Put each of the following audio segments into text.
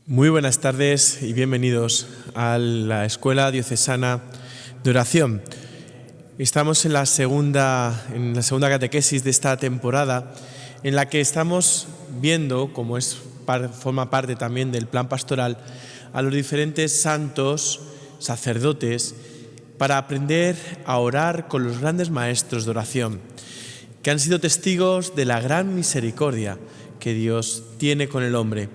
Muy buenas tardes y bienvenidos a la Escuela Diocesana de Oración. Estamos en la segunda catequesis de esta temporada, en la que estamos viendo, como forma parte también del plan pastoral, a los diferentes santos, sacerdotes, para aprender a orar con los grandes maestros de oración, que han sido testigos de la gran misericordia que Dios tiene con el hombre.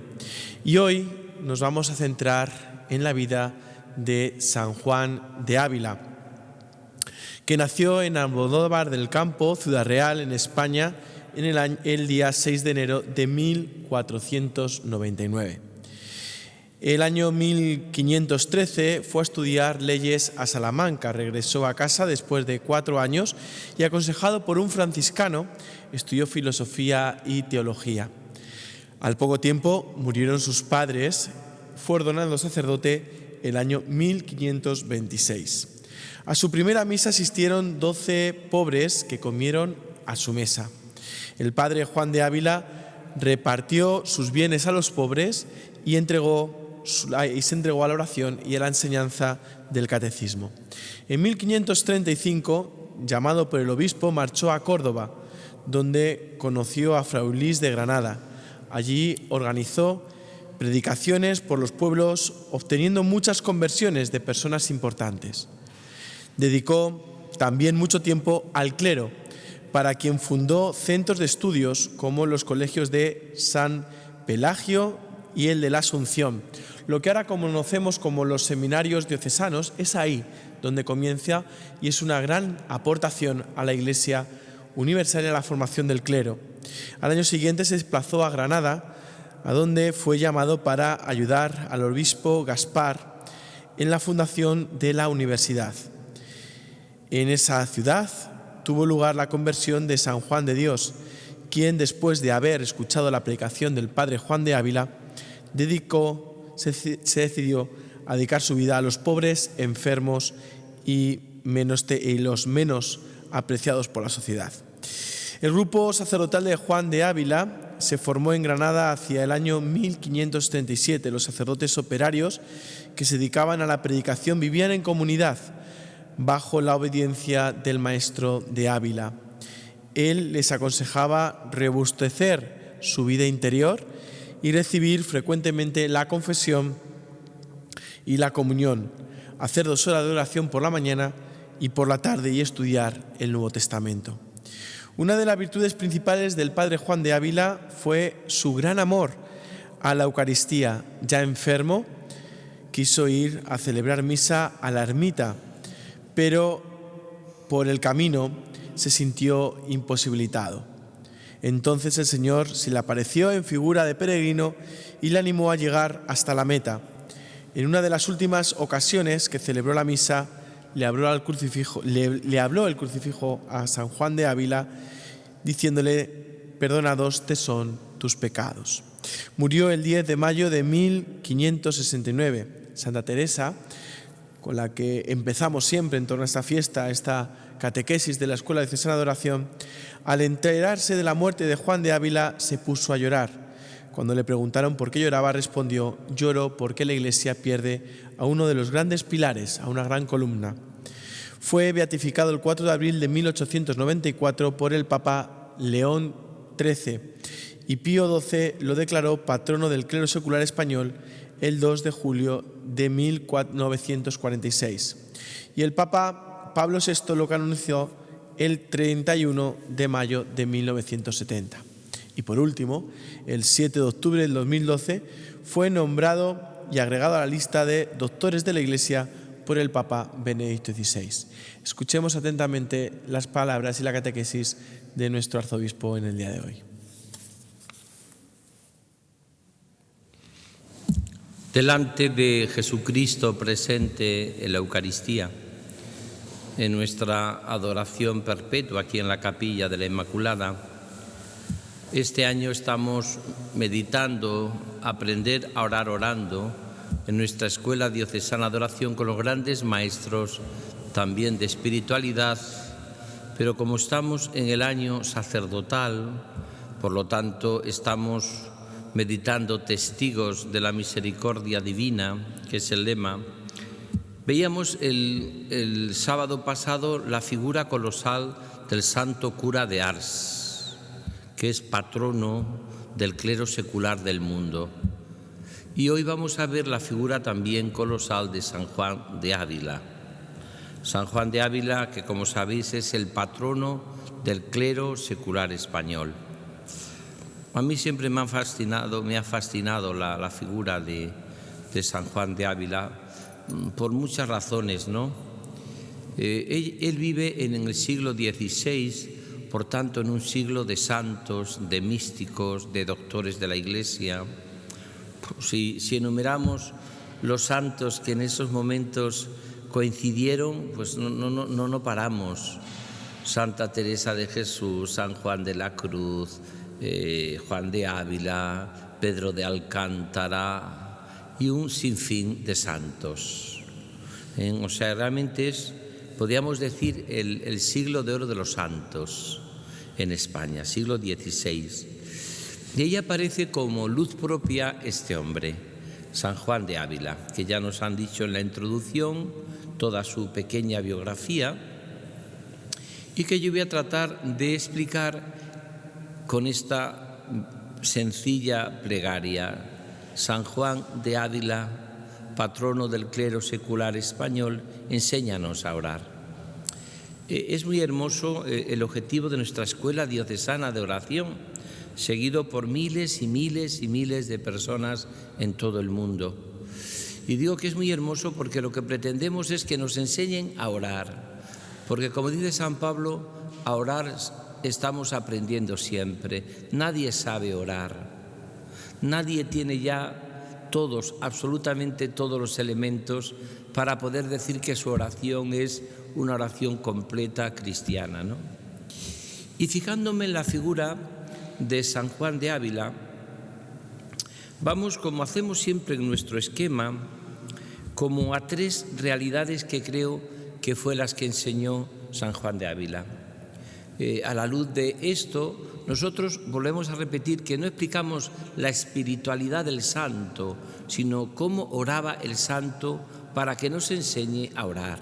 Y hoy nos vamos a centrar en la vida de San Juan de Ávila, que nació en Almodóvar del Campo, Ciudad Real, en España, en el día 6 de enero de 1499. El año 1513 fue a estudiar leyes a Salamanca, regresó a casa después de 4 años y, aconsejado por un franciscano, estudió filosofía y teología. Al poco tiempo murieron sus padres, fue ordenado sacerdote el año 1526. A su primera misa asistieron 12 pobres que comieron a su mesa. El padre Juan de Ávila repartió sus bienes a los pobres y se entregó a la oración y a la enseñanza del catecismo. En 1535, llamado por el obispo, marchó a Córdoba, donde conoció a Fray Luis de Granada. Allí organizó predicaciones por los pueblos, obteniendo muchas conversiones de personas importantes. Dedicó también mucho tiempo al clero, para quien fundó centros de estudios como los colegios de San Pelagio y el de la Asunción. Lo que ahora conocemos como los seminarios diocesanos es ahí donde comienza y es una gran aportación a la Iglesia universal y a la formación del clero. Al año siguiente se desplazó a Granada, a donde fue llamado para ayudar al obispo Gaspar en la fundación de la universidad. En esa ciudad tuvo lugar la conversión de San Juan de Dios, quien, después de haber escuchado la predicación del padre Juan de Ávila, se decidió a dedicar su vida a los pobres, enfermos y los menos apreciados por la sociedad. El grupo sacerdotal de Juan de Ávila se formó en Granada hacia el año 1537. Los sacerdotes operarios que se dedicaban a la predicación vivían en comunidad bajo la obediencia del maestro de Ávila. Él les aconsejaba robustecer su vida interior y recibir frecuentemente la confesión y la comunión, hacer 2 horas de oración por la mañana y por la tarde y estudiar el Nuevo Testamento. Una de las virtudes principales del padre Juan de Ávila fue su gran amor a la Eucaristía. Ya enfermo, quiso ir a celebrar misa a la ermita, pero por el camino se sintió imposibilitado. Entonces el Señor se le apareció en figura de peregrino y le animó a llegar hasta la meta. En una de las últimas ocasiones que celebró la misa, le habló el crucifijo a San Juan de Ávila, diciéndole: perdonados te son tus pecados. Murió el 10 de mayo de 1569. Santa Teresa, con la que empezamos siempre en torno a esta fiesta, esta catequesis de la Escuela Diocesana de Oración, al enterarse de la muerte de Juan de Ávila se puso a llorar. Cuando le preguntaron por qué lloraba, respondió: lloro porque la Iglesia pierde a uno de los grandes pilares, a una gran columna. Fue beatificado el 4 de abril de 1894 por el Papa León XIII y Pío XII lo declaró patrono del clero secular español el 2 de julio de 1946. Y el Papa Pablo VI lo canonizó el 31 de mayo de 1970. Y por último, el 7 de octubre del 2012 fue nombrado y agregado a la lista de doctores de la Iglesia por el Papa Benedicto XVI. Escuchemos atentamente las palabras y la catequesis de nuestro arzobispo en el día de hoy. Delante de Jesucristo presente en la Eucaristía, en nuestra adoración perpetua aquí en la Capilla de la Inmaculada, este año estamos meditando aprender a orar orando en nuestra Escuela Diocesana de Oración con los grandes maestros también de espiritualidad, pero como estamos en el año sacerdotal, por lo tanto estamos meditando Testigos de la Misericordia Divina, que es el lema, veíamos el sábado pasado la figura colosal del santo cura de Ars, que es patrono del clero secular del mundo. Y hoy vamos a ver la figura también colosal de San Juan de Ávila. San Juan de Ávila, que como sabéis es el patrono del clero secular español. A mí siempre me ha fascinado la figura de San Juan de Ávila por muchas razones, ¿no? Él vive en el siglo XVI, por tanto en un siglo de santos, de místicos, de doctores de la Iglesia. Si enumeramos los santos que en esos momentos coincidieron, pues no paramos. Santa Teresa de Jesús, San Juan de la Cruz, Juan de Ávila, Pedro de Alcántara y un sinfín de santos. O sea, realmente podríamos decir, el siglo de oro de los santos en España, siglo XVI. Y ahí aparece como luz propia este hombre, San Juan de Ávila, que ya nos han dicho en la introducción toda su pequeña biografía y que yo voy a tratar de explicar con esta sencilla plegaria. San Juan de Ávila, patrono del clero secular español, enséñanos a orar. Es muy hermoso el objetivo de nuestra escuela diocesana de oración, seguido por miles y miles y miles de personas en todo el mundo. Y digo que es muy hermoso porque lo que pretendemos es que nos enseñen a orar, porque como dice San Pablo, a orar estamos aprendiendo siempre. Nadie sabe orar, nadie tiene ya absolutamente todos los elementos para poder decir que su oración es una oración completa cristiana, ¿no? Y fijándome en la figura de San Juan de Ávila, vamos, como hacemos siempre en nuestro esquema, como a tres realidades que creo que fue las que enseñó San Juan de Ávila. A la luz de esto, nosotros volvemos a repetir que no explicamos la espiritualidad del santo, sino cómo oraba el santo para que nos enseñe a orar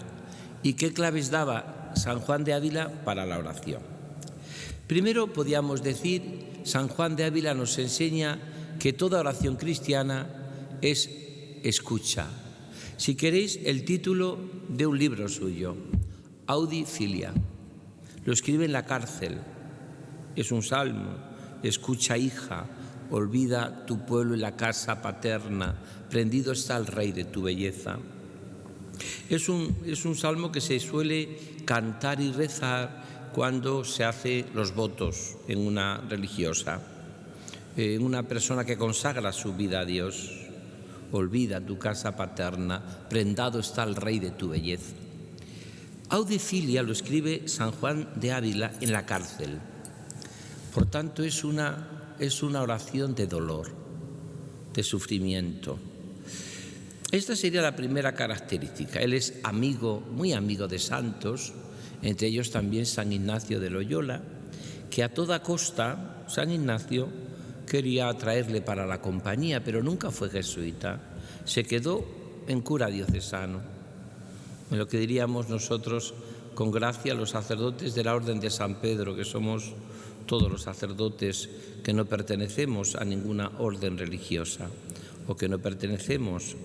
y qué claves daba San Juan de Ávila para la oración. Primero podríamos decir, San Juan de Ávila nos enseña que toda oración cristiana es escucha. Si queréis, el título de un libro suyo, Audi Filia, lo escribe en la cárcel. Es un salmo: escucha, hija, olvida tu pueblo y la casa paterna, prendido está el rey de tu belleza. Es un salmo que se suele cantar y rezar cuando se hace los votos en una religiosa, en una persona que consagra su vida a Dios. Olvida tu casa paterna, prendado está el rey de tu belleza. Audi Filia lo escribe San Juan de Ávila en la cárcel. Por tanto, es una oración de dolor, de sufrimiento. Esta sería la primera característica. Él es amigo, muy amigo de santos, entre ellos también San Ignacio de Loyola, que a toda costa San Ignacio quería atraerle para la compañía, pero nunca fue jesuita. Se quedó en cura diocesano, en lo que diríamos nosotros con gracia los sacerdotes de la Orden de San Pedro, que somos todos los sacerdotes que no pertenecemos a ninguna orden religiosa o que no pertenecemos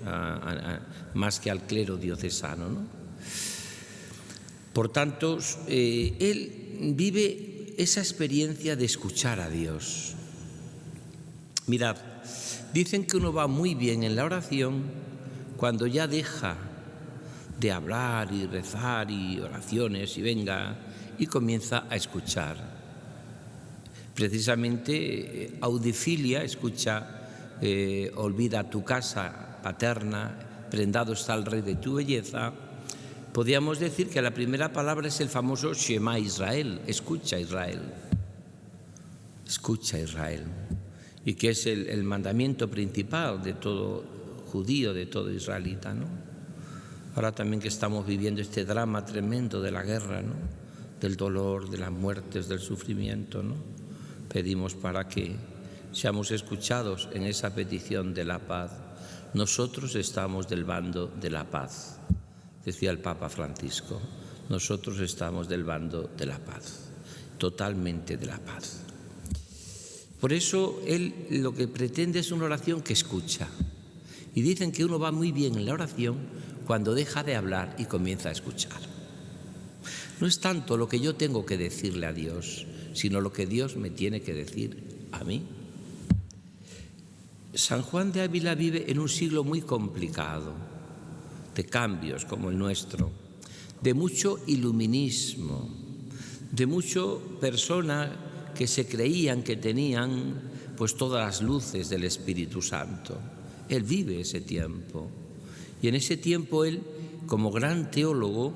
más que al clero diocesano, ¿no? Por tanto, él vive esa experiencia de escuchar a Dios. Mirad, dicen que uno va muy bien en la oración cuando ya deja de hablar y rezar y oraciones y comienza a escuchar. Precisamente Audi Filia, escucha, olvida tu casa paterna, prendado está el rey de tu belleza. Podríamos decir que la primera palabra es el famoso Shema Israel, escucha Israel. Escucha Israel. Y que es el mandamiento principal de todo judío, de todo israelita, ¿no? Ahora también que estamos viviendo este drama tremendo de la guerra, ¿no? Del dolor, de las muertes, del sufrimiento, ¿no? Pedimos para que seamos escuchados en esa petición de la paz. Nosotros estamos del bando de la paz, decía el Papa Francisco. Nosotros estamos del bando de la paz, totalmente de la paz. Por eso él lo que pretende es una oración que escucha. Y dicen que uno va muy bien en la oración cuando deja de hablar y comienza a escuchar. No es tanto lo que yo tengo que decirle a Dios, sino lo que Dios me tiene que decir a mí. San Juan de Ávila vive en un siglo muy complicado, de cambios como el nuestro, de mucho iluminismo, de mucho personas que se creían que tenían pues todas las luces del Espíritu Santo. Él vive ese tiempo y en ese tiempo él, como gran teólogo,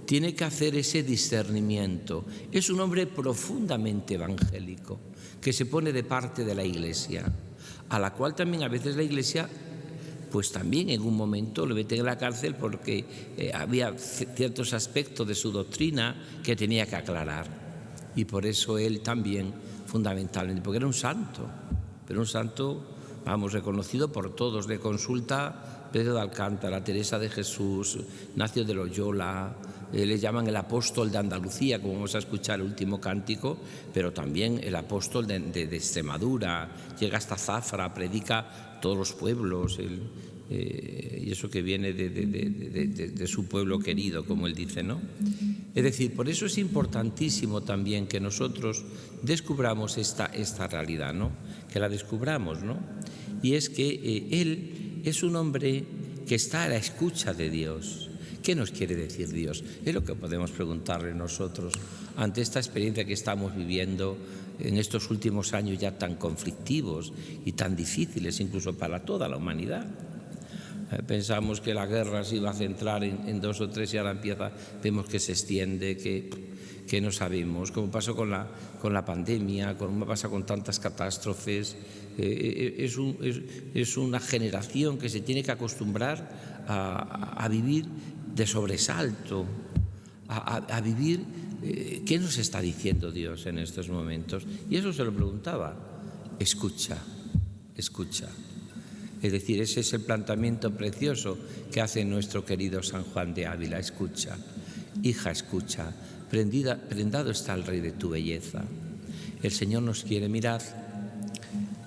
tiene que hacer ese discernimiento. Es un hombre profundamente evangélico que se pone de parte de la Iglesia, a la cual también a veces la Iglesia pues también en un momento le meten en la cárcel porque había ciertos aspectos de su doctrina que tenía que aclarar. Y por eso él también, fundamentalmente, porque era un santo, pero un santo, vamos, reconocido por todos. Le consulta Pedro de Alcántara, Teresa de Jesús, Ignacio de Loyola, le llaman el apóstol de Andalucía, como vamos a escuchar el último cántico, pero también el apóstol de Extremadura, llega hasta Zafra, predica todos los pueblos, y eso que viene de su pueblo querido, como él dice, ¿no? Es decir, por eso es importantísimo también que nosotros descubramos esta realidad, ¿no? Que la descubramos, ¿no? Y es que él es un hombre que está a la escucha de Dios. ¿Qué nos quiere decir Dios? Es lo que podemos preguntarle nosotros ante esta experiencia que estamos viviendo en estos últimos años ya tan conflictivos y tan difíciles, incluso para toda la humanidad. Pensamos que la guerra se iba a centrar en 2 o 3 y ahora vemos que se extiende, que no sabemos, como pasó con la pandemia, como pasa con tantas catástrofes. Es una generación que se tiene que acostumbrar a vivir de sobresalto, a vivir qué nos está diciendo Dios en estos momentos. Y eso se lo preguntaba. Escucha, escucha. Es decir, ese es el planteamiento precioso que hace nuestro querido San Juan de Ávila. Escucha, hija, escucha, prendado está el Rey de tu belleza. El Señor nos quiere. Mirad,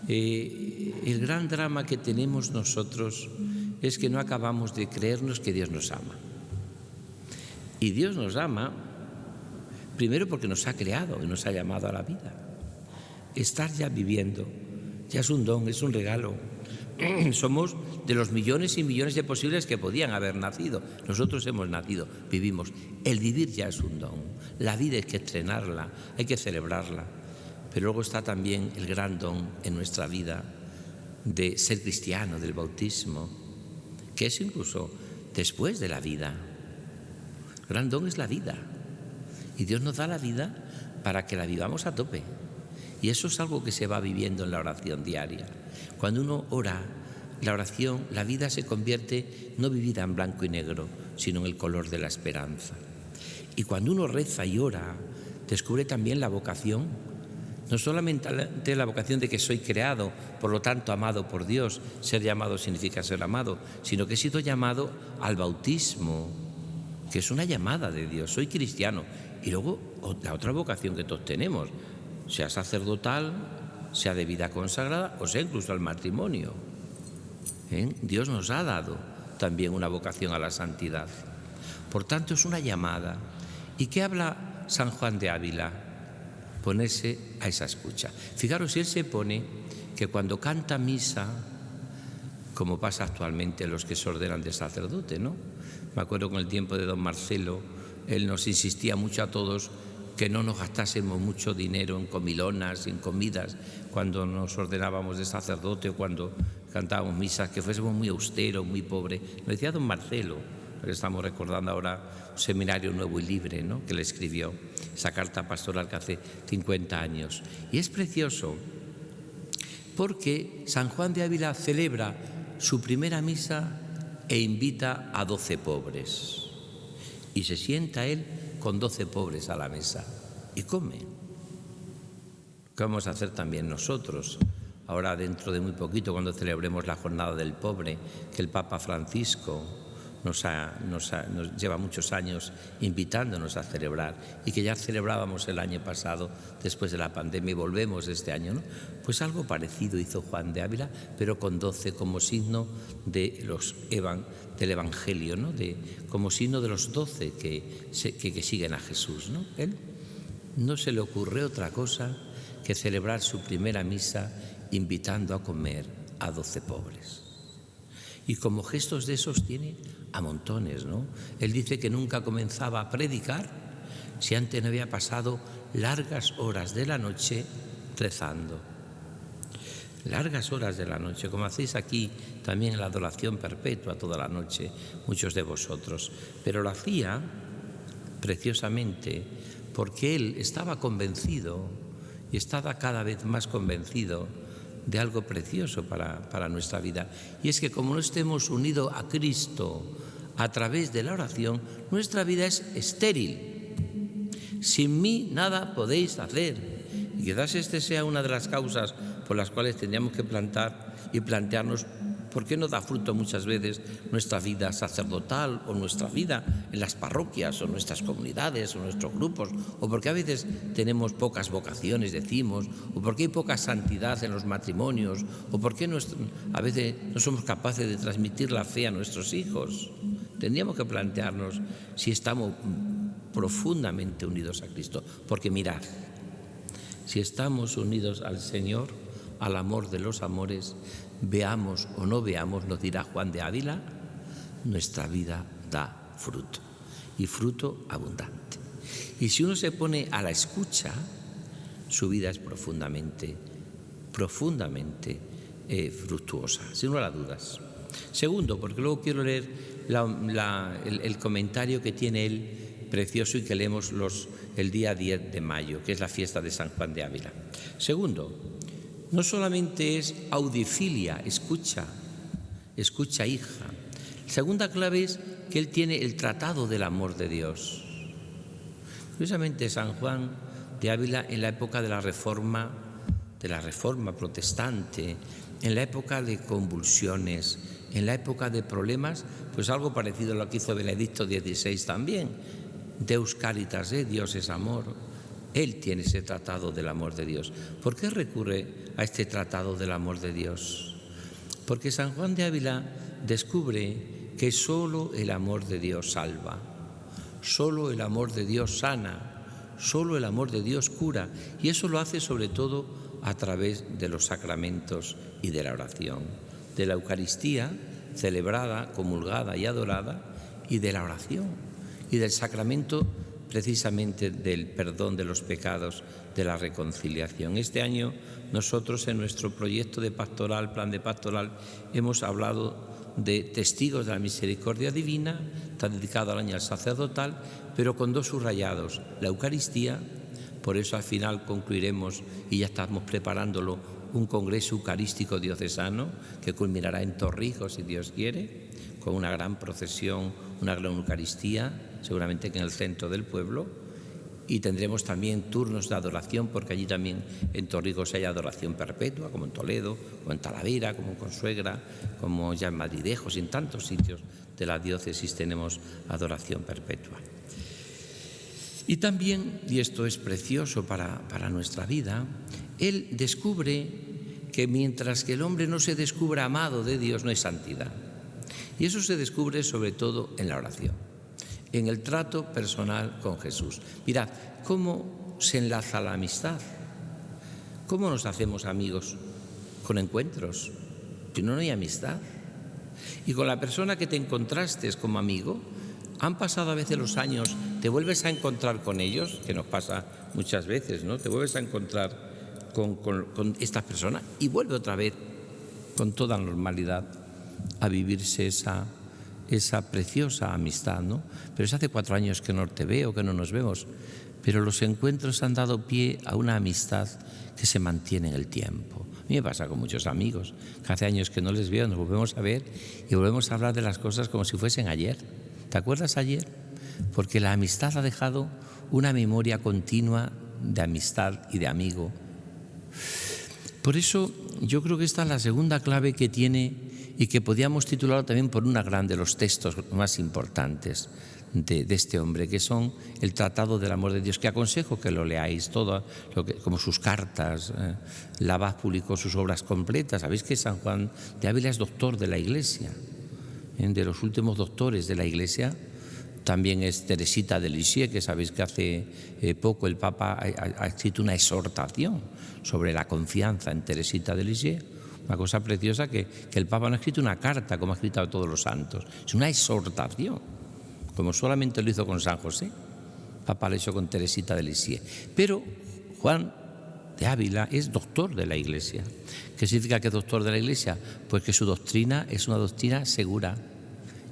el gran drama que tenemos nosotros es que no acabamos de creernos que Dios nos ama. Y Dios nos ama primero porque nos ha creado y nos ha llamado a la vida. Estar ya viviendo ya es un don, es un regalo. Somos de los millones y millones de posibles que podían haber nacido. Nosotros hemos nacido, vivimos. El vivir ya es un don. La vida hay que estrenarla, hay que celebrarla. Pero luego está también el gran don en nuestra vida de ser cristiano, del bautismo, que es incluso después de la vida. El gran don es la vida. Y Dios nos da la vida para que la vivamos a tope. Y eso es algo que se va viviendo en la oración diaria. Cuando uno ora, la oración, la vida se convierte no vivida en blanco y negro, sino en el color de la esperanza. Y cuando uno reza y ora, descubre también la vocación, no solamente la vocación de que soy creado, por lo tanto amado por Dios, ser llamado significa ser amado, sino que he sido llamado al bautismo, que es una llamada de Dios, soy cristiano. Y luego la otra vocación que todos tenemos, sea sacerdotal, sea de vida consagrada o sea incluso al matrimonio. Dios nos ha dado también una vocación a la santidad. Por tanto, es una llamada. ¿Y qué habla San Juan de Ávila? Ponerse a esa escucha. Fijaros, él se pone que cuando canta misa, como pasa actualmente en los que se ordenan de sacerdote, ¿no? Me acuerdo con el tiempo de don Marcelo, él nos insistía mucho a todos que no nos gastásemos mucho dinero en comilonas, en comidas, cuando nos ordenábamos de sacerdote o cuando cantábamos misas, que fuésemos muy austeros, muy pobres. Lo decía don Marcelo, que estamos recordando ahora un seminario nuevo y libre, ¿no?, que le escribió, esa carta pastoral que hace 50 años. Y es precioso porque San Juan de Ávila celebra su primera misa e invita a 12 pobres. Y se sienta él con 12 pobres a la mesa y come. ¿Qué vamos a hacer también nosotros? ahora dentro de muy poquito, cuando celebremos la Jornada del Pobre, que el Papa Francisco nos lleva muchos años invitándonos a celebrar y que ya celebrábamos el año pasado después de la pandemia y volvemos este año, ¿no? Pues algo parecido hizo Juan de Ávila, pero con 12 como signo del Evangelio, ¿no? Como signo de los 12 que siguen a Jesús, ¿no? Él no se le ocurre otra cosa que celebrar su primera misa invitando a comer a 12 pobres. Y como gestos de esos tiene a montones, ¿no? Él dice que nunca comenzaba a predicar si antes no había pasado largas horas de la noche rezando. Largas horas de la noche, como hacéis aquí también en la adoración perpetua toda la noche, muchos de vosotros. Pero lo hacía preciosamente porque él estaba convencido y estaba cada vez más convencido de algo precioso para nuestra vida. Y es que como no estemos unidos a Cristo a través de la oración, nuestra vida es estéril. Sin mí nada podéis hacer. Y quizás esta sea una de las causas por las cuales tendríamos que plantearnos por qué no da fruto muchas veces nuestra vida sacerdotal o nuestra vida en las parroquias o nuestras comunidades o nuestros grupos, o porque a veces tenemos pocas vocaciones, decimos, o porque hay poca santidad en los matrimonios, o porque a veces no somos capaces de transmitir la fe a nuestros hijos. Tendríamos que plantearnos si estamos profundamente unidos a Cristo, porque mirad, si estamos unidos al Señor, al amor de los amores, veamos o no veamos, nos dirá Juan de Ávila, nuestra vida da fruto, y fruto abundante. Y si uno se pone a la escucha, su vida es profundamente fructuosa, sin lugar a dudas. Segundo, porque luego quiero leer el comentario que tiene él precioso y que leemos el día 10 de mayo, que es la fiesta de San Juan de Ávila. Segundo, no solamente es audifilia, escucha hija. La segunda clave es que él tiene el tratado del amor de Dios. Curiosamente, San Juan de Ávila, en la época de la Reforma protestante, en la época de convulsiones, en la época de problemas, pues algo parecido a lo que hizo Benedicto XVI también. Deus caritas, Dios es amor. Él tiene ese tratado del amor de Dios. ¿Por qué recurre a este tratado del amor de Dios? Porque San Juan de Ávila descubre que solo el amor de Dios salva, solo el amor de Dios sana, solo el amor de Dios cura, y eso lo hace sobre todo a través de los sacramentos y de la oración, de la Eucaristía celebrada, comulgada y adorada, y de la oración y del sacramento precisamente del perdón de los pecados, de la reconciliación. Este año nosotros en nuestro proyecto de pastoral, plan de pastoral, hemos hablado de testigos de la misericordia divina, está dedicado al año sacerdotal, pero con dos subrayados, la Eucaristía, por eso al final concluiremos y ya estamos preparándolo, un congreso eucarístico diocesano que culminará en Torrijos, si Dios quiere, con una gran procesión, una gran Eucaristía, seguramente que en el centro del pueblo, y tendremos también turnos de adoración, porque allí también en Torrijos hay adoración perpetua, como en Toledo, como en Talavera, como en Consuegra, como ya en Madridejos y en tantos sitios de la diócesis tenemos adoración perpetua. Y también, y esto es precioso para nuestra vida, él descubre que mientras que el hombre no se descubra amado de Dios, no hay santidad. Y eso se descubre sobre todo en la oración, en el trato personal con Jesús. Mirad, ¿cómo se enlaza la amistad? ¿Cómo nos hacemos amigos? Con encuentros. Si no, no hay amistad. Y con la persona que te encontraste como amigo, han pasado a veces los años, te vuelves a encontrar con ellos, que nos pasa muchas veces, ¿no? Te vuelves a encontrar con esta persona y vuelve otra vez con toda normalidad a vivirse esa preciosa amistad, ¿no? Pero es hace 4 años que no te veo, que no nos vemos, pero los encuentros han dado pie a una amistad que se mantiene en el tiempo. A mí me pasa con muchos amigos, que hace años que no les veo, nos volvemos a ver y volvemos a hablar de las cosas como si fuesen ayer. ¿Te acuerdas ayer? Porque la amistad ha dejado una memoria continua de amistad y de amigo. Por eso yo creo que esta es la segunda clave que tiene y que podíamos titular también por una gran de los textos más importantes de este hombre, que son el Tratado del Amor de Dios, que aconsejo que lo leáis todo, como sus cartas. Labat publicó sus obras completas. Sabéis que San Juan de Ávila es doctor de la Iglesia, de los últimos doctores de la Iglesia. También es Teresita de Lisieux, que sabéis que hace poco el Papa ha escrito una exhortación sobre la confianza en Teresita de Lisieux. Una cosa preciosa que el Papa no ha escrito una carta como ha escrito a todos los santos, es una exhortación, como solamente lo hizo con San José. El Papa lo hizo con Teresita de Lisieux. Pero Juan de Ávila es doctor de la Iglesia. ¿Qué significa que es doctor de la Iglesia? Pues que su doctrina es una doctrina segura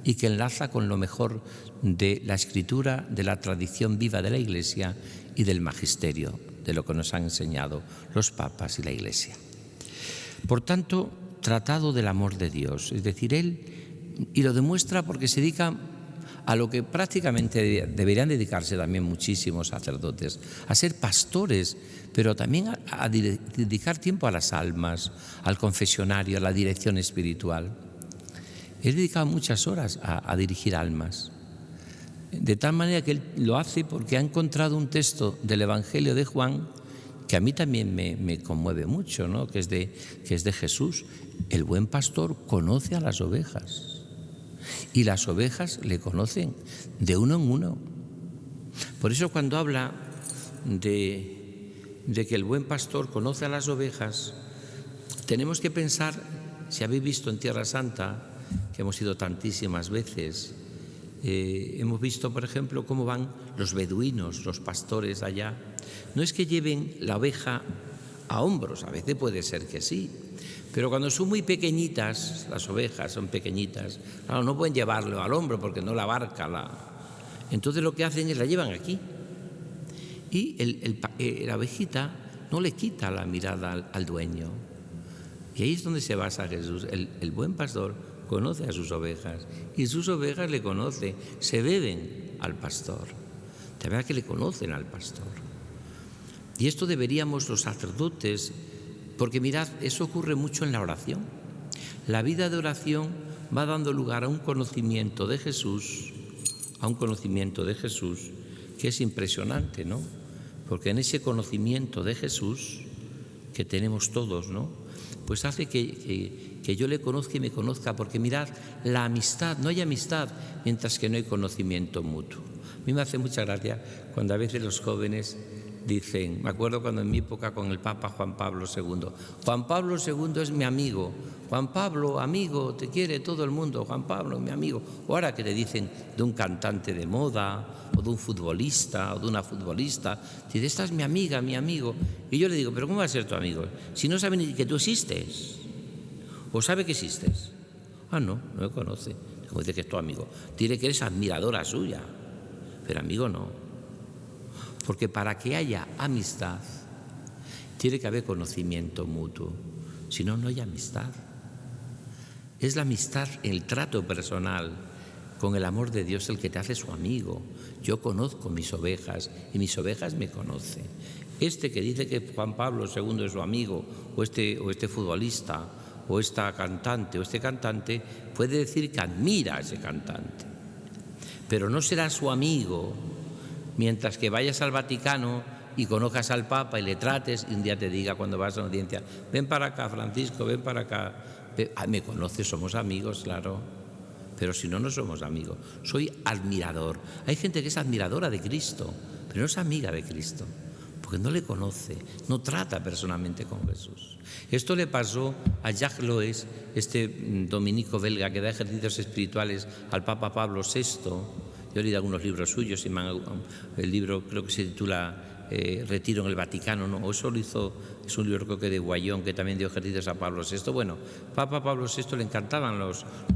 y que enlaza con lo mejor de la Escritura, de la tradición viva de la Iglesia y del magisterio, de lo que nos han enseñado los papas y la Iglesia. Por tanto, tratado del amor de Dios, es decir, él, y lo demuestra porque se dedica a lo que prácticamente deberían dedicarse también muchísimos sacerdotes, a ser pastores, pero también a dedicar tiempo a las almas, al confesionario, a la dirección espiritual. Él dedicaba muchas horas a dirigir almas, de tal manera que él lo hace porque ha encontrado un texto del Evangelio de Juan que a mí también me conmueve mucho, ¿no? que es de Jesús. El buen pastor conoce a las ovejas y las ovejas le conocen de uno en uno. Por eso cuando habla de que el buen pastor conoce a las ovejas, tenemos que pensar, si habéis visto en Tierra Santa, que hemos ido tantísimas veces, hemos visto, por ejemplo, cómo van los beduinos, los pastores allá. No es que lleven la oveja a hombros, a veces puede ser que sí, pero cuando son muy pequeñitas, las ovejas son pequeñitas, claro, no pueden llevarlo al hombro porque no la abarca. Entonces lo que hacen es la llevan aquí. Y la ovejita no le quita la mirada al dueño. Y ahí es donde se basa Jesús. El buen pastor conoce a sus ovejas y sus ovejas le conocen, se deben al pastor. De verdad que le conocen al pastor. Y esto deberíamos los sacerdotes, porque mirad, eso ocurre mucho en la oración. La vida de oración va dando lugar a un conocimiento de Jesús, que es impresionante, ¿no? Porque en ese conocimiento de Jesús que tenemos todos, ¿no? Pues hace que yo le conozca y me conozca, porque mirad, la amistad, no hay amistad mientras que no hay conocimiento mutuo. A mí me hace mucha gracia cuando a veces los jóvenes dicen, me acuerdo cuando en mi época con el Papa Juan Pablo II, Juan Pablo II es mi amigo, Juan Pablo, amigo, te quiere todo el mundo, Juan Pablo, mi amigo. O ahora que te dicen de un cantante de moda, o de un futbolista, o de una futbolista, dice, esta es mi amiga, mi amigo. Y yo le digo, ¿pero cómo va a ser tu amigo? Si no sabe ni que tú existes, o sabe que existes. Ah, no me conoce. Como dice que es tu amigo. Dile que eres admiradora suya, pero amigo no. Porque para que haya amistad, tiene que haber conocimiento mutuo. Si no, no hay amistad. Es la amistad, el trato personal con el amor de Dios el que te hace su amigo. Yo conozco mis ovejas y mis ovejas me conocen. Este que dice que Juan Pablo II es su amigo, o este futbolista, o esta cantante, o este cantante, puede decir que admira a ese cantante. Pero no será su amigo mientras que vayas al Vaticano y conozcas al Papa y le trates y un día te diga cuando vas a una audiencia, ven para acá, Francisco, ven para acá. Me conoces, somos amigos, claro, pero si no, no somos amigos. Soy admirador. Hay gente que es admiradora de Cristo, pero no es amiga de Cristo, porque no le conoce, no trata personalmente con Jesús. Esto le pasó a Jacques Loes, este dominico belga que da ejercicios espirituales al Papa Pablo VI. Yo he leído algunos libros suyos, el libro creo que se titula Retiro en el Vaticano, ¿no? O eso lo hizo, es un libro creo que de Guayón, que también dio ejercicios a Pablo VI. Bueno, Papa Pablo VI le encantaban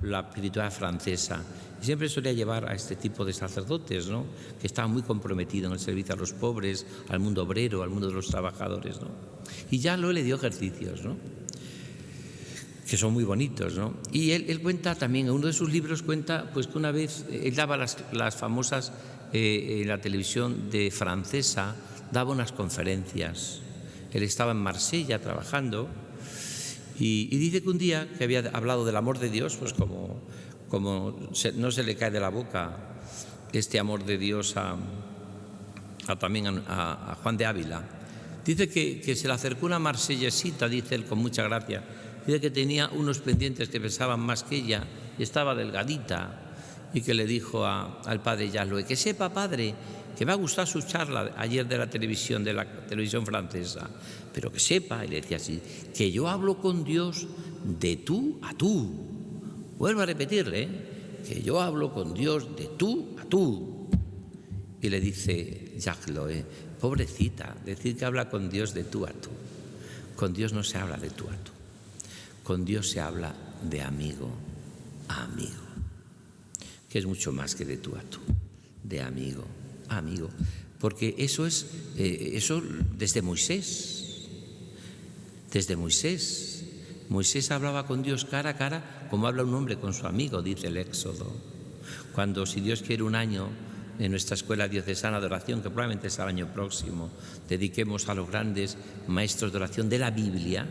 la espiritualidad francesa y siempre solía llevar a este tipo de sacerdotes, ¿no? Que estaban muy comprometidos en el servicio a los pobres, al mundo obrero, al mundo de los trabajadores, ¿no? Y ya le dio ejercicios, ¿no? Que son muy bonitos, ¿no? Y él cuenta también, en uno de sus libros cuenta pues que una vez él daba las famosas, en la televisión francesa, daba unas conferencias Él estaba en Marsella trabajando y dice que un día que había hablado del amor de Dios, pues como no se le cae de la boca este amor de Dios también a Juan de Ávila. Dice que se le acercó una marsellesita, dice él con mucha gracia. Dice que tenía unos pendientes que pesaban más que ella y estaba delgadita, y que le dijo al padre Yasloe: que sepa, padre, que me ha gustado su charla ayer de la televisión francesa, pero que sepa, y le decía así, que yo hablo con Dios de tú a tú. Vuelvo a repetirle, que yo hablo con Dios de tú a tú. Y le dice Yasloe: pobrecita, decir que habla con Dios de tú a tú. Con Dios no se habla de tú a tú. Con Dios se habla de amigo a amigo, que es mucho más que de tú a tú, de amigo a amigo. Porque eso es eso desde Moisés. Desde Moisés. Moisés hablaba con Dios cara a cara, como habla un hombre con su amigo, dice el Éxodo. Cuando, si Dios quiere, un año en nuestra escuela diocesana de oración, que probablemente es el año próximo, dediquemos a los grandes maestros de oración de la Biblia,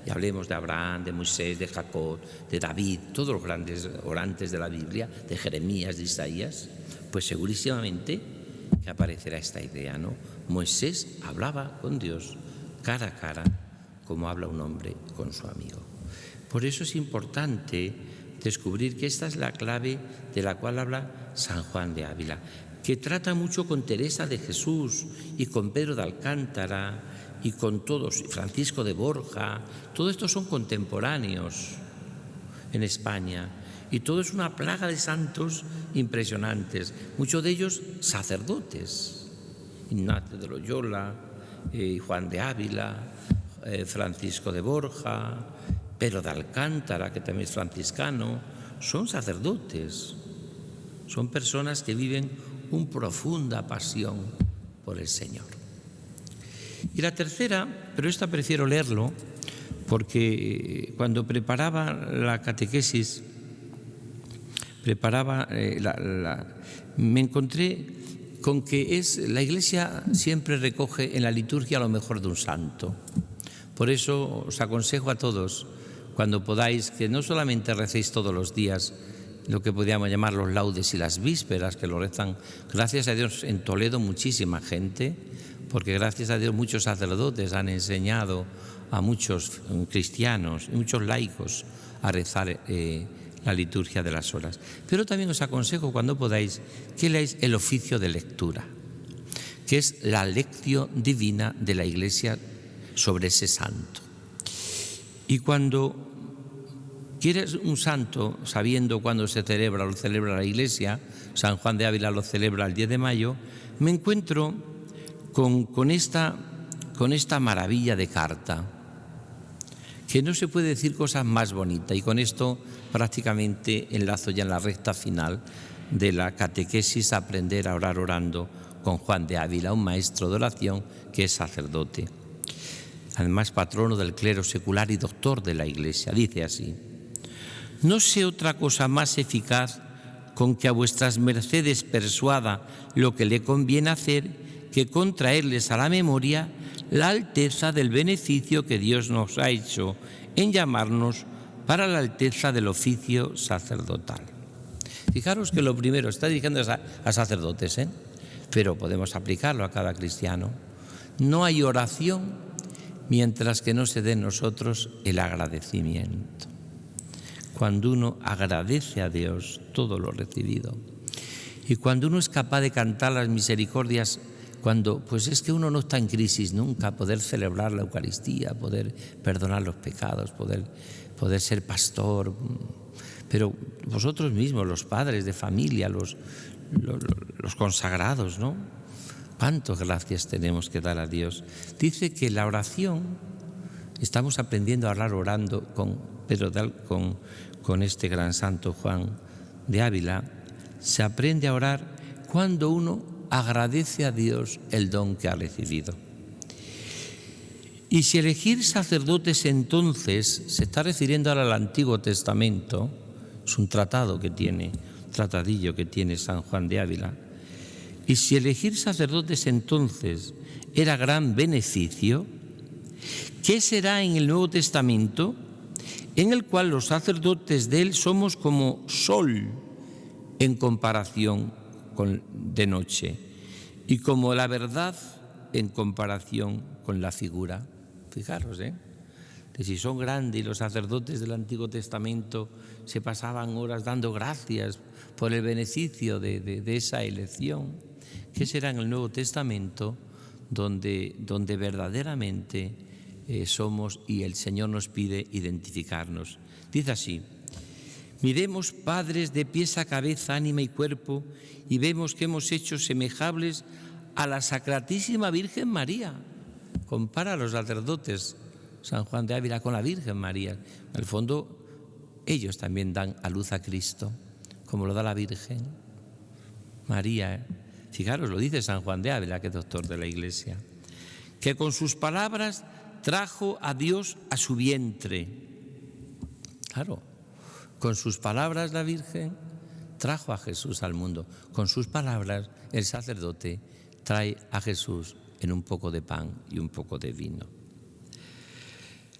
y hablemos de Abraham, de Moisés, de Jacob, de David, todos los grandes orantes de la Biblia, de Jeremías, de Isaías, pues segurísimamente que aparecerá esta idea, ¿no? Moisés hablaba con Dios cara a cara, como habla un hombre con su amigo. Por eso es importante descubrir que esta es la clave de la cual habla San Juan de Ávila, que trata mucho con Teresa de Jesús y con Pedro de Alcántara y con todos, Francisco de Borja. Todos estos son contemporáneos en España, y todo es una plaga de santos impresionantes, muchos de ellos sacerdotes: Ignacio de Loyola, Juan de Ávila, Francisco de Borja, Pedro de Alcántara, que también es franciscano. Son sacerdotes, son personas que viven una profunda pasión por el Señor. Y la tercera, pero esta prefiero leerlo, porque cuando preparaba la catequesis, me encontré con que la Iglesia siempre recoge en la liturgia lo mejor de un santo. Por eso os aconsejo a todos, cuando podáis, que no solamente recéis todos los días lo que podríamos llamar los laudes y las vísperas, que lo rezan, gracias a Dios, en Toledo muchísima gente, porque gracias a Dios muchos sacerdotes han enseñado a muchos cristianos y muchos laicos a rezar la liturgia de las horas. Pero también os aconsejo, cuando podáis, que leáis el oficio de lectura, que es la lectio divina de la Iglesia sobre ese santo. Y cuando quieres un santo, sabiendo cuándo se celebra, lo celebra la Iglesia, San Juan de Ávila lo celebra el 10 de mayo, me encuentro con esta maravilla de carta, que no se puede decir cosas más bonitas. Y con esto prácticamente enlazo ya en la recta final de la catequesis, aprender a orar orando con Juan de Ávila, un maestro de oración que es sacerdote, además patrono del clero secular y doctor de la Iglesia. Dice así: no sé otra cosa más eficaz con que a vuestras mercedes persuada lo que le conviene hacer, que con traerles a la memoria la alteza del beneficio que Dios nos ha hecho en llamarnos para la alteza del oficio sacerdotal. Fijaros que lo primero está dirigiendo a sacerdotes, pero podemos aplicarlo a cada cristiano. No hay oración mientras que no se dé en nosotros el agradecimiento. Cuando uno agradece a Dios todo lo recibido, y cuando uno es capaz de cantar las misericordias, cuando pues es que uno no está en crisis nunca, poder celebrar la Eucaristía, poder perdonar los pecados, poder ser pastor. Pero vosotros mismos, los padres de familia, los consagrados, ¿no? ¿Cuántas gracias tenemos que dar a Dios? Dice que la oración, estamos aprendiendo a hablar orando con este gran santo Juan de Ávila, se aprende a orar cuando uno agradece a Dios el don que ha recibido. Y si elegir sacerdotes entonces, se está refiriendo ahora al Antiguo Testamento, es un tratadillo que tiene San Juan de Ávila, y si elegir sacerdotes entonces era gran beneficio, ¿Qué será en el Nuevo Testamento? En el cual los sacerdotes de él somos como sol en comparación de noche y como la verdad en comparación con la figura. Fijaros, que si son grandes, los sacerdotes del Antiguo Testamento se pasaban horas dando gracias por el beneficio de esa elección. ¿Qué será en el Nuevo Testamento donde verdaderamente somos y el Señor nos pide identificarnos? Dice así: miremos, padres, de pies a cabeza, ánima y cuerpo, y vemos que hemos hecho semejables a la Sacratísima Virgen María. Compara a los sacerdotes San Juan de Ávila con la Virgen María. En el fondo, ellos también dan a luz a Cristo, como lo da la Virgen María. Fijaros, lo dice San Juan de Ávila, que es doctor de la Iglesia, que con sus palabras trajo a Dios a su vientre. Claro, con sus palabras la Virgen trajo a Jesús al mundo. Con sus palabras el sacerdote trae a Jesús en un poco de pan y un poco de vino.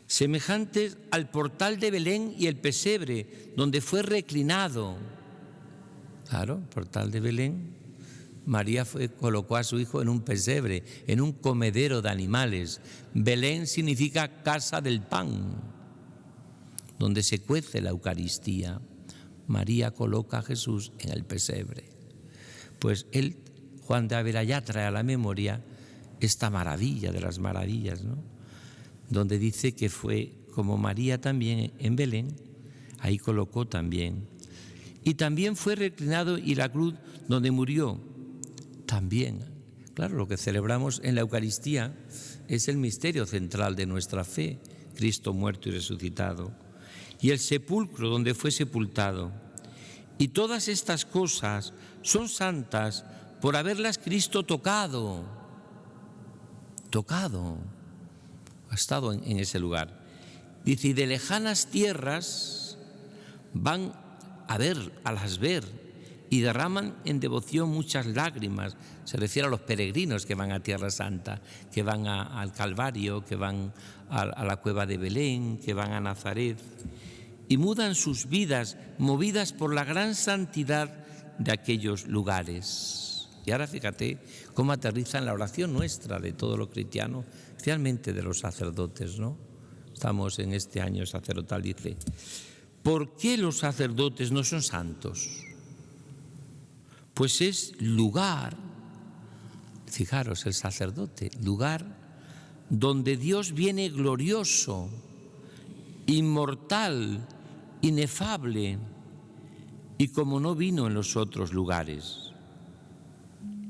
Semejantes al portal de Belén y el pesebre, donde fue reclinado. Claro, el portal de Belén. María colocó a su hijo en un pesebre, en un comedero de animales. Belén significa casa del pan, donde se cuece la Eucaristía. María coloca a Jesús en el pesebre. Pues Juan de Ávila, ya trae a la memoria esta maravilla de las maravillas, ¿no? Donde dice que fue como María también en Belén, ahí colocó también. Y también fue reclinado y la cruz donde murió también. Claro, lo que celebramos en la Eucaristía es el misterio central de nuestra fe, Cristo muerto y resucitado. Y el sepulcro donde fue sepultado. Y todas estas cosas son santas por haberlas Cristo tocado. Ha estado en ese lugar. Dice, y de lejanas tierras van a las ver y derraman en devoción muchas lágrimas. Se refiere a los peregrinos que van a Tierra Santa, que van al Calvario, que van a la cueva de Belén, que van a Nazaret, y mudan sus vidas movidas por la gran santidad de aquellos lugares. Y ahora fíjate cómo aterriza en la oración nuestra de todos los cristianos, especialmente de los sacerdotes, ¿no? Estamos en este año sacerdotal, dice, ¿por qué los sacerdotes no son santos? Pues es lugar, fijaros, el sacerdote, lugar donde Dios viene glorioso, inmortal, inefable, y como no vino en los otros lugares.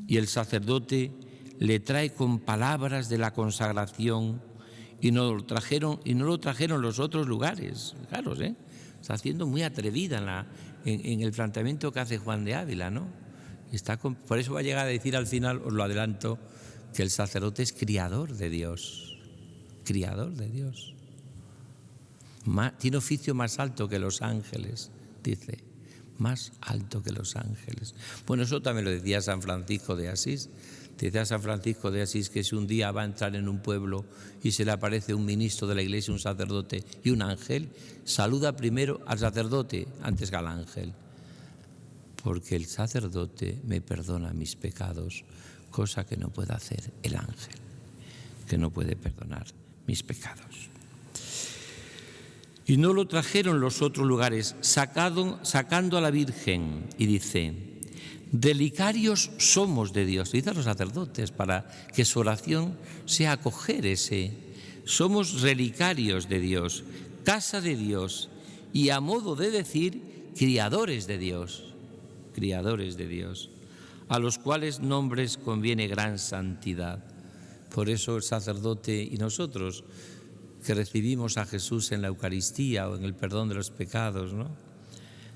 Y el sacerdote le trae con palabras de la consagración y no lo trajeron los otros lugares. Fijaros, está siendo muy atrevida en el planteamiento que hace Juan de Ávila, ¿no? Por eso va a llegar a decir al final, os lo adelanto, que el sacerdote es criador de Dios. Criador de Dios. Tiene oficio más alto que los ángeles, dice. Más alto que los ángeles. Bueno, eso también lo decía San Francisco de Asís. Decía San Francisco de Asís que si un día va a entrar en un pueblo y se le aparece un ministro de la iglesia, un sacerdote y un ángel, saluda primero al sacerdote antes que al ángel. Porque el sacerdote me perdona mis pecados, cosa que no puede hacer el ángel, que no puede perdonar mis pecados. Y no lo trajeron los otros lugares, sacando a la Virgen, y dice, relicarios somos de Dios. Dice a los sacerdotes para que su oración sea acoger ese. Somos relicarios de Dios, casa de Dios, y a modo de decir, criadores de Dios. Criadores de Dios, a los cuales nombres conviene gran santidad. Por eso el sacerdote y nosotros que recibimos a Jesús en la Eucaristía o en el perdón de los pecados, ¿no?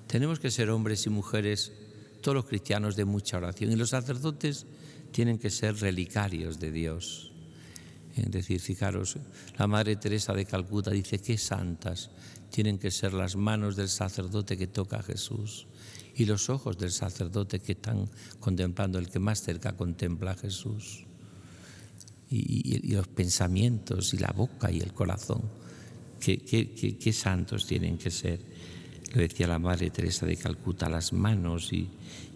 Tenemos que ser hombres y mujeres, todos los cristianos, de mucha oración, y los sacerdotes tienen que ser relicarios de Dios. Es decir, fijaros, la Madre Teresa de Calcuta dice que santas tienen que ser las manos del sacerdote que toca a Jesús y los ojos del sacerdote que están contemplando, el que más cerca contempla a Jesús. y los pensamientos y la boca y el corazón. ¿Qué santos tienen que ser? Lo decía la Madre Teresa de Calcuta, las manos y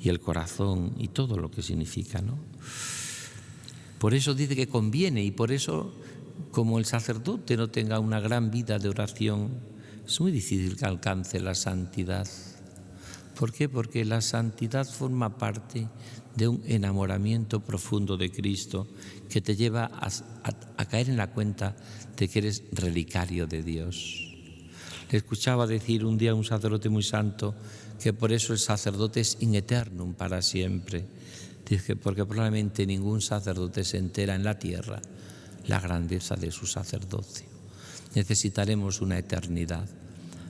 el corazón y todo lo que significa, ¿no? Por eso dice que conviene, y por eso, como el sacerdote no tenga una gran vida de oración, es muy difícil que alcance la santidad. ¿Por qué? Porque la santidad forma parte de un enamoramiento profundo de Cristo que te lleva a caer en la cuenta de que eres relicario de Dios. Le escuchaba decir un día a un sacerdote muy santo que por eso el sacerdote es in eternum, para siempre. Dice, porque probablemente ningún sacerdote se entera en la tierra la grandeza de su sacerdocio. Necesitaremos una eternidad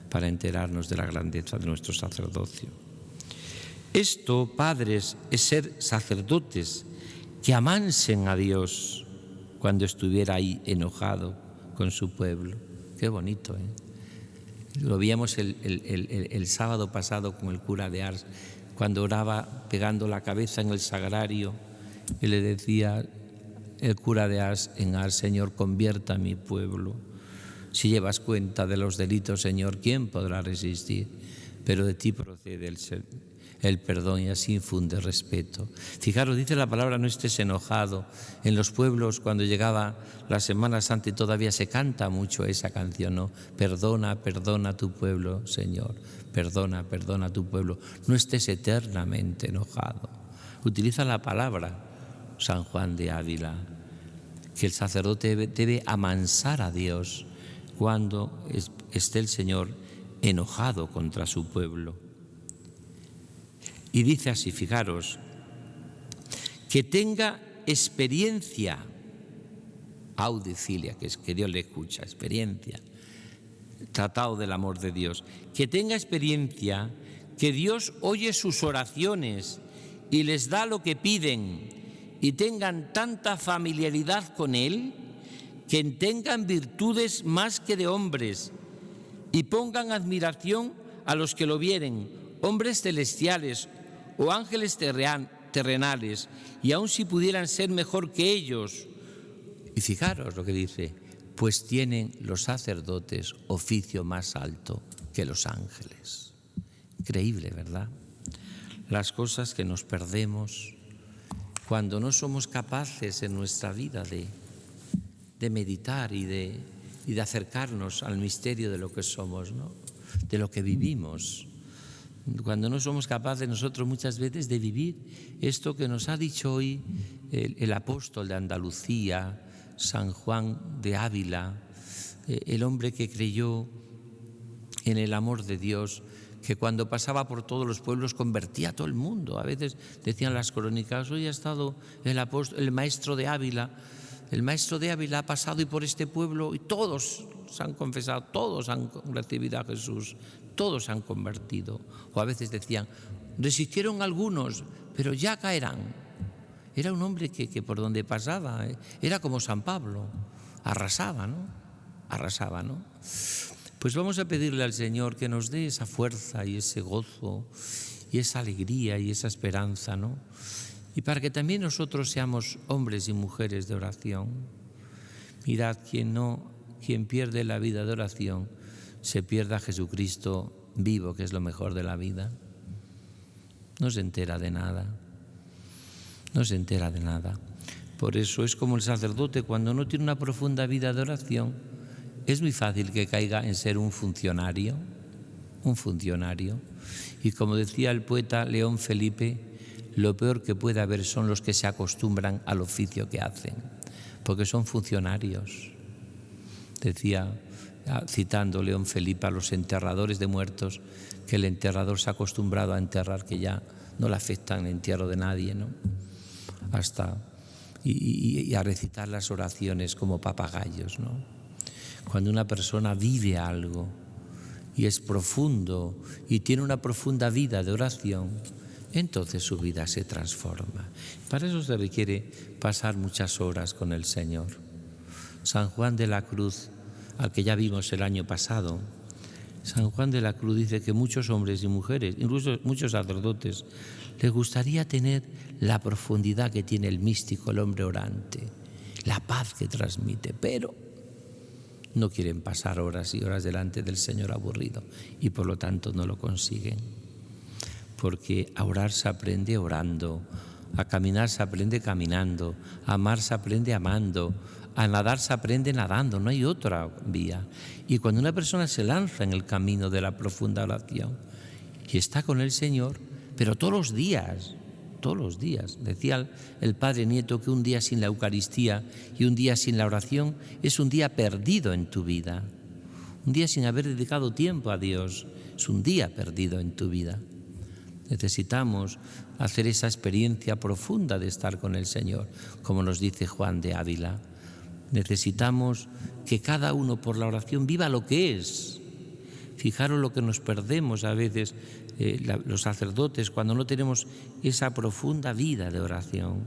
para enterarnos de la grandeza de nuestro sacerdocio. Esto, padres, es ser sacerdotes que amansen a Dios cuando estuviera ahí enojado con su pueblo. Qué bonito, ¿eh? Lo veíamos el sábado pasado con el cura de Ars, cuando oraba pegando la cabeza en el sagrario y le decía el cura de Ars en Ars: Señor, convierta a mi pueblo. Si llevas cuenta de los delitos, Señor, ¿quién podrá resistir? Pero de ti procede el perdón, y así infunde respeto. Fijaros, dice la palabra: no estés enojado. En los pueblos, cuando llegaba la Semana Santa, y todavía se canta mucho esa canción, ¿no? Perdona, perdona a tu pueblo, Señor. Perdona, perdona a tu pueblo. No estés eternamente enojado. Utiliza la palabra San Juan de Ávila, que el sacerdote debe amansar a Dios cuando esté el Señor enojado contra su pueblo. Y dice así, fijaros, que tenga experiencia, audicilia, que es que Dios le escucha, experiencia, tratado del amor de Dios, que tenga experiencia, que Dios oye sus oraciones y les da lo que piden, y tengan tanta familiaridad con Él, que tengan virtudes más que de hombres, y pongan admiración a los que lo vieren, hombres celestiales o ángeles terrenales, y aun si pudieran ser mejor que ellos. Y fijaros lo que dice: pues tienen los sacerdotes oficio más alto que los ángeles. Increíble, ¿verdad? Las cosas que nos perdemos cuando no somos capaces en nuestra vida de meditar y de acercarnos al misterio de lo que somos, ¿no? De lo que vivimos. Cuando no somos capaces nosotros muchas veces de vivir esto que nos ha dicho hoy el apóstol de Andalucía, San Juan de Ávila, el hombre que creyó en el amor de Dios, que cuando pasaba por todos los pueblos convertía a todo el mundo. A veces decían las crónicas: hoy ha estado el maestro de Ávila. El maestro de Ávila ha pasado y por este pueblo, y todos se han confesado, todos han recibido a Jesús, todos se han convertido. O a veces decían: resistieron algunos, pero ya caerán. Era un hombre que por donde pasaba, era como San Pablo, arrasaba, ¿no? Arrasaba, ¿no? Pues vamos a pedirle al Señor que nos dé esa fuerza y ese gozo y esa alegría y esa esperanza, ¿no? Y para que también nosotros seamos hombres y mujeres de oración. Mirad, quien pierde la vida de oración, se pierde a Jesucristo vivo, que es lo mejor de la vida. No se entera de nada. No se entera de nada. Por eso es como el sacerdote, cuando no tiene una profunda vida de oración, es muy fácil que caiga en ser un funcionario. Y como decía el poeta León Felipe, lo peor que puede haber son los que se acostumbran al oficio que hacen, porque son funcionarios. Decía, citando León Felipe, a los enterradores de muertos, que el enterrador se ha acostumbrado a enterrar, que ya no le afecta el entierro de nadie, ¿no? Y a recitar las oraciones como papagayos, ¿no? Cuando una persona vive algo y es profundo y tiene una profunda vida de oración, entonces su vida se transforma. Para eso se requiere pasar muchas horas con el Señor. San Juan de la Cruz, al que ya vimos el año pasado, San Juan de la Cruz dice que muchos hombres y mujeres, incluso muchos sacerdotes, les gustaría tener la profundidad que tiene el místico, el hombre orante. la paz que transmite, pero no quieren pasar horas y horas delante del Señor aburrido y por lo tanto no lo consiguen. Porque a orar se aprende orando, a caminar se aprende caminando, a amar se aprende amando, a nadar se aprende nadando, no hay otra vía. Y cuando una persona se lanza en el camino de la profunda oración y está con el Señor, pero todos los días, decía el Padre Nieto que un día sin la Eucaristía y un día sin la oración es un día perdido en tu vida. Un día sin haber dedicado tiempo a Dios es un día perdido en tu vida. Necesitamos hacer esa experiencia profunda de estar con el Señor, como nos dice Juan de Ávila. Necesitamos que cada uno por la oración viva lo que es. Fijaros lo que nos perdemos a veces los sacerdotes cuando no tenemos esa profunda vida de oración.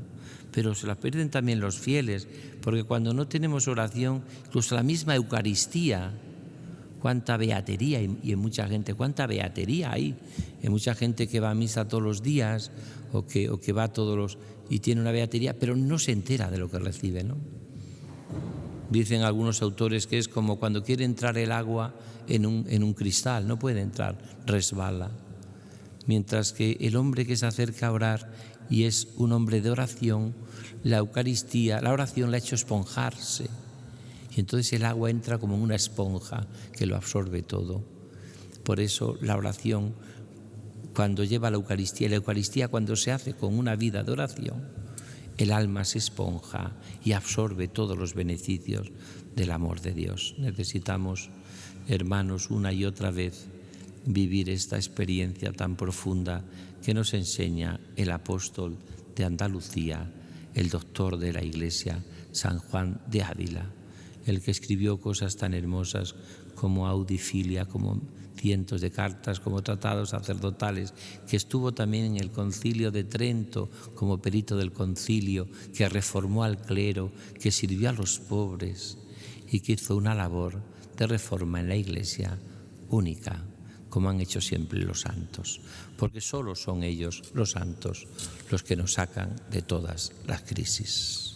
Pero se la pierden también los fieles, porque cuando no tenemos oración, incluso la misma Eucaristía, cuánta beatería, y en mucha gente, cuánta beatería hay. Hay mucha gente que va a misa todos los días o que va y tiene una beatería, pero no se entera de lo que recibe, ¿no? Dicen algunos autores que es como cuando quiere entrar el agua en un cristal, no puede entrar, resbala. Mientras que el hombre que se acerca a orar y es un hombre de oración, la Eucaristía, la oración le ha hecho esponjarse. Y entonces el agua entra como una esponja que lo absorbe todo. Por eso la oración, cuando lleva la Eucaristía cuando se hace con una vida de oración, el alma se esponja y absorbe todos los beneficios del amor de Dios. Necesitamos, hermanos, una y otra vez vivir esta experiencia tan profunda que nos enseña el apóstol de Andalucía, el doctor de la Iglesia, San Juan de Ávila, el que escribió cosas tan hermosas como Audifilia, como cientos de cartas, como tratados sacerdotales, que estuvo también en el Concilio de Trento como perito del concilio, que reformó al clero, que sirvió a los pobres y que hizo una labor de reforma en la Iglesia única, como han hecho siempre los santos, porque solo son ellos, los santos, los que nos sacan de todas las crisis.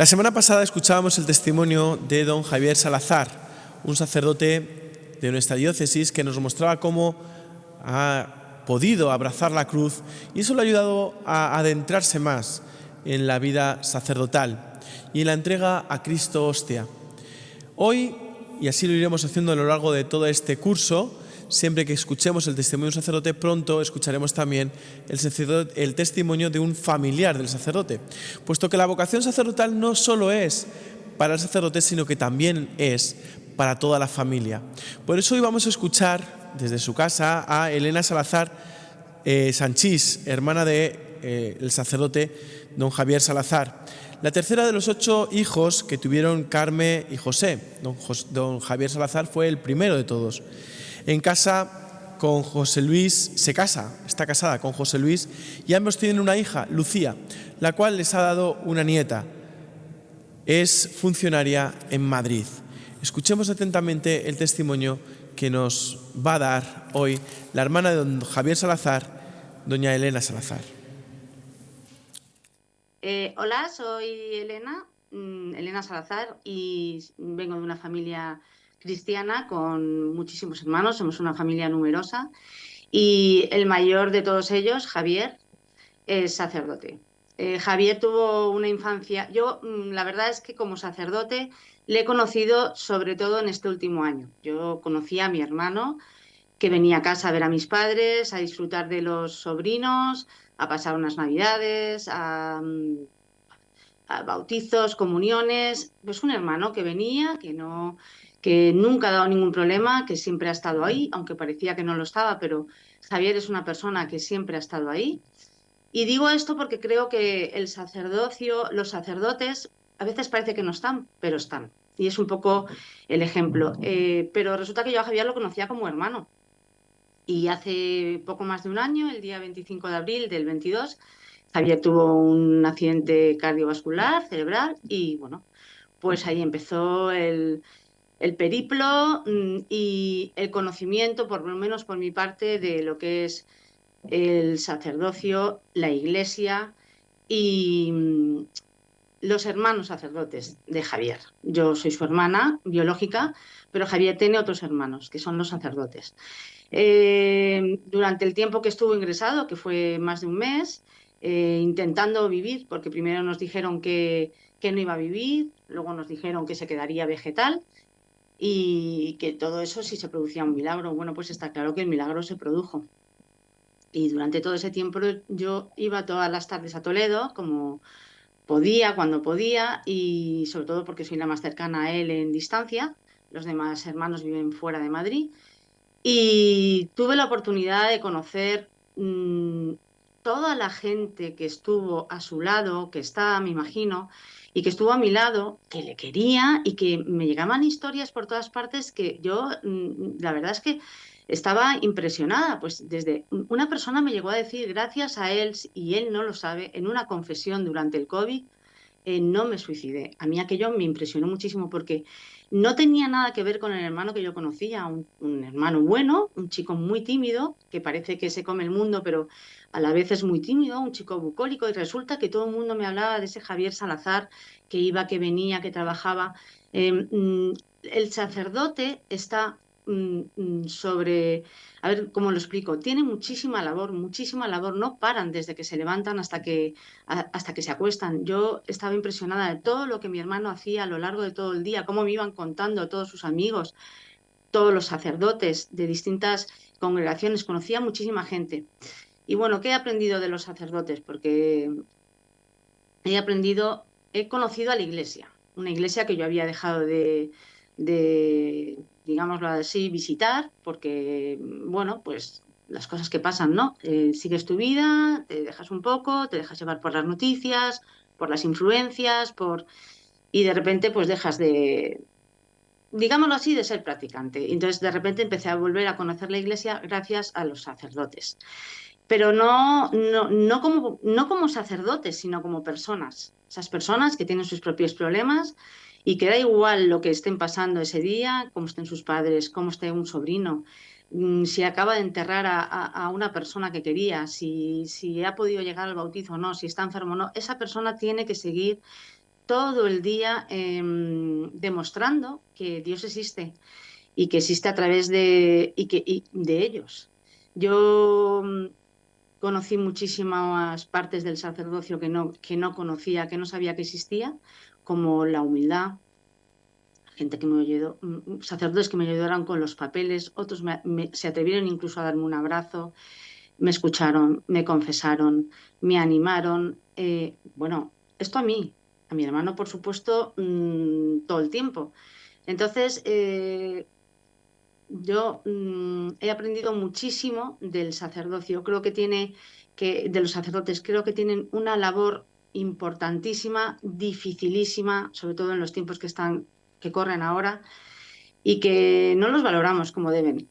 La semana pasada escuchábamos el testimonio de don Javier Salazar, un sacerdote de nuestra diócesis que nos mostraba cómo ha podido abrazar la cruz y eso le ha ayudado a adentrarse más en la vida sacerdotal y en la entrega a Cristo hostia. Hoy, y así lo iremos haciendo a lo largo de todo este curso, siempre que escuchemos el testimonio de un sacerdote, pronto escucharemos también el testimonio de un familiar del sacerdote, puesto que la vocación sacerdotal no solo es para el sacerdote, sino que también es para toda la familia. Por eso hoy vamos a escuchar desde su casa a Elena Salazar Sanchís, hermana del sacerdote don Javier Salazar, la tercera de los 8 hijos que tuvieron Carme y José. Don Javier Salazar fue el primero de todos. Está casada con José Luis y ambos tienen una hija, Lucía, la cual les ha dado una nieta. Es funcionaria en Madrid. Escuchemos atentamente el testimonio que nos va a dar hoy la hermana de don Javier Salazar, doña Elena Salazar. Hola, soy Elena Salazar, y vengo de una familia cristiana con muchísimos hermanos, somos una familia numerosa, y el mayor de todos ellos, Javier, es sacerdote. Javier tuvo una infancia, la verdad es que como sacerdote le he conocido sobre todo en este último año. Yo conocí a mi hermano, que venía a casa a ver a mis padres, a disfrutar de los sobrinos, a pasar unas navidades, a bautizos, comuniones. Pues un hermano que venía, que nunca ha dado ningún problema, que siempre ha estado ahí, aunque parecía que no lo estaba, pero Javier es una persona que siempre ha estado ahí. Y digo esto porque creo que el sacerdocio, los sacerdotes, a veces parece que no están, pero están. Y es un poco el ejemplo. Pero resulta que yo a Javier lo conocía como hermano. Y hace poco más de un año, el día 25 de abril del 22, Javier tuvo un accidente cardiovascular cerebral y bueno, pues ahí empezó el periplo y el conocimiento, por lo menos por mi parte, de lo que es el sacerdocio, la iglesia y los hermanos sacerdotes de Javier. Yo soy su hermana biológica, pero Javier tiene otros hermanos, que son los sacerdotes. Durante el tiempo que estuvo ingresado, que fue más de un mes, intentando vivir, porque primero nos dijeron que no iba a vivir, luego nos dijeron que se quedaría vegetal y que todo eso si se producía un milagro. Bueno, pues está claro que el milagro se produjo. Y durante todo ese tiempo yo iba todas las tardes a Toledo, como podía, cuando podía, y sobre todo porque soy la más cercana a él en distancia. Los demás hermanos viven fuera de Madrid. Y tuve la oportunidad de conocer toda la gente que estuvo a su lado, que está, me imagino, y que estuvo a mi lado, que le quería y que me llegaban historias por todas partes que yo, la verdad es que estaba impresionada. Pues desde una persona me llegó a decir, gracias a él, y él no lo sabe, en una confesión durante el COVID, no me suicidé. A mí aquello me impresionó muchísimo porque no tenía nada que ver con el hermano que yo conocía, un hermano bueno, un chico muy tímido, que parece que se come el mundo, pero a la vez es muy tímido, un chico bucólico, y resulta que todo el mundo me hablaba de ese Javier Salazar, que iba, que venía, que trabajaba. El sacerdote está sobre, a ver cómo lo explico, tiene muchísima labor, no paran desde que se levantan hasta que se acuestan. Yo estaba impresionada de todo lo que mi hermano hacía a lo largo de todo el día, cómo me iban contando todos sus amigos, todos los sacerdotes de distintas congregaciones, conocía muchísima gente. Y bueno, ¿qué he aprendido de los sacerdotes? Porque he conocido a la iglesia, una iglesia que yo había dejado de digámoslo así, visitar, porque, bueno, pues las cosas que pasan, ¿no? Sigues tu vida, te dejas un poco, te dejas llevar por las noticias, por las influencias, y de repente pues dejas de, digámoslo así, de ser practicante. Entonces de repente empecé a volver a conocer la iglesia gracias a los sacerdotes. Pero no como sacerdotes, sino como personas. Esas personas que tienen sus propios problemas y que da igual lo que estén pasando ese día, cómo estén sus padres, cómo esté un sobrino, si acaba de enterrar a una persona que quería, si ha podido llegar al bautizo o no, si está enfermo o no, esa persona tiene que seguir todo el día demostrando que Dios existe y que existe a través de ellos. Yo conocí muchísimas partes del sacerdocio que no conocía, que no sabía que existía, como la humildad, gente que me ayudó, sacerdotes que me ayudaron con los papeles, otros se atrevieron incluso a darme un abrazo, me escucharon, me confesaron, me animaron. Bueno, esto a mi hermano, por supuesto, todo el tiempo. Entonces, yo he aprendido muchísimo del sacerdocio. Creo que de los sacerdotes, creo que tienen una labor importantísima, dificilísima, sobre todo en los tiempos que corren ahora, y que no los valoramos como deben.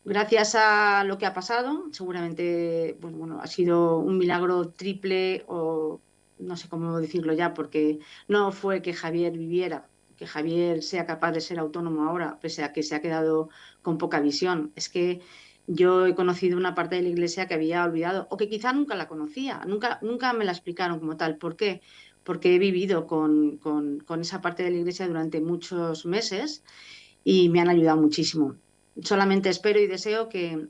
Gracias a lo que ha pasado, seguramente pues, bueno, ha sido un milagro triple, o no sé cómo decirlo ya, porque no fue que Javier viviera, que Javier sea capaz de ser autónomo ahora, pese a que se ha quedado con poca visión. Es que yo he conocido una parte de la Iglesia que había olvidado, o que quizá nunca la conocía, nunca me la explicaron como tal. ¿Por qué? Porque he vivido con esa parte de la Iglesia durante muchos meses y me han ayudado muchísimo. Solamente espero y deseo que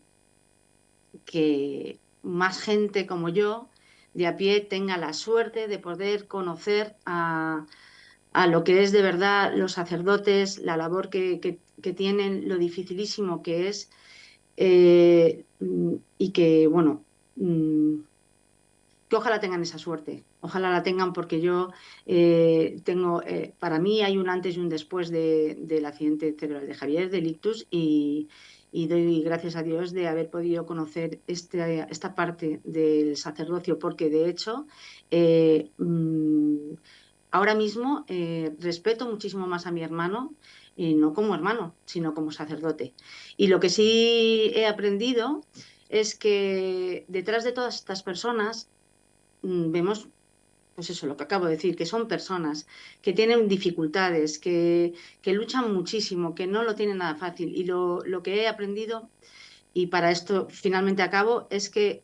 más gente como yo, de a pie, tenga la suerte de poder conocer a lo que es de verdad los sacerdotes, la labor que tienen, lo dificilísimo que es, y que, bueno, que ojalá tengan esa suerte, ojalá la tengan, porque yo para mí hay un antes y un después del accidente cerebral de Javier, del ictus, y doy gracias a Dios de haber podido conocer esta parte del sacerdocio, porque de hecho ahora mismo respeto muchísimo más a mi hermano, no como hermano, sino como sacerdote. Y lo que sí he aprendido es que detrás de todas estas personas vemos, pues eso, lo que acabo de decir, que son personas que tienen dificultades, que luchan muchísimo, que no lo tienen nada fácil. Y lo que he aprendido, y para esto finalmente acabo, es que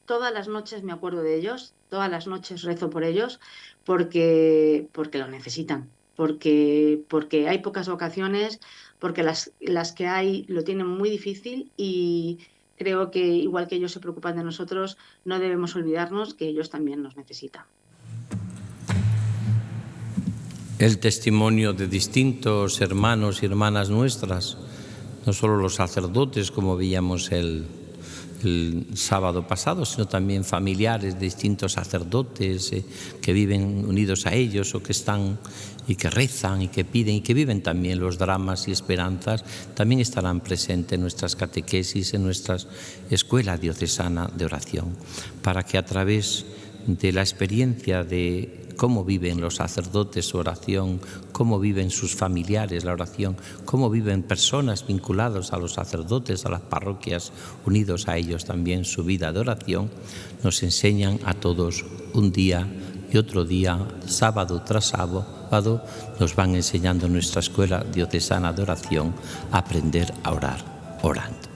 todas las noches me acuerdo de ellos, todas las noches rezo por ellos, porque lo necesitan, porque hay pocas vocaciones, porque las que hay lo tienen muy difícil, y creo que igual que ellos se preocupan de nosotros, no debemos olvidarnos que ellos también nos necesitan. El testimonio de distintos hermanos y hermanas nuestras, no solo los sacerdotes, como veíamos el sábado pasado, sino también familiares de distintos sacerdotes que viven unidos a ellos, o que están y que rezan y que piden y que viven también los dramas y esperanzas, también estarán presentes en nuestras catequesis, en nuestra escuela diocesana de oración, para que a través de la experiencia de cómo viven los sacerdotes su oración, cómo viven sus familiares la oración, cómo viven personas vinculadas a los sacerdotes, a las parroquias, unidos a ellos también su vida de oración, nos enseñan a todos un día y otro día, sábado tras sábado, nos van enseñando en nuestra escuela diocesana de oración a aprender a orar orando.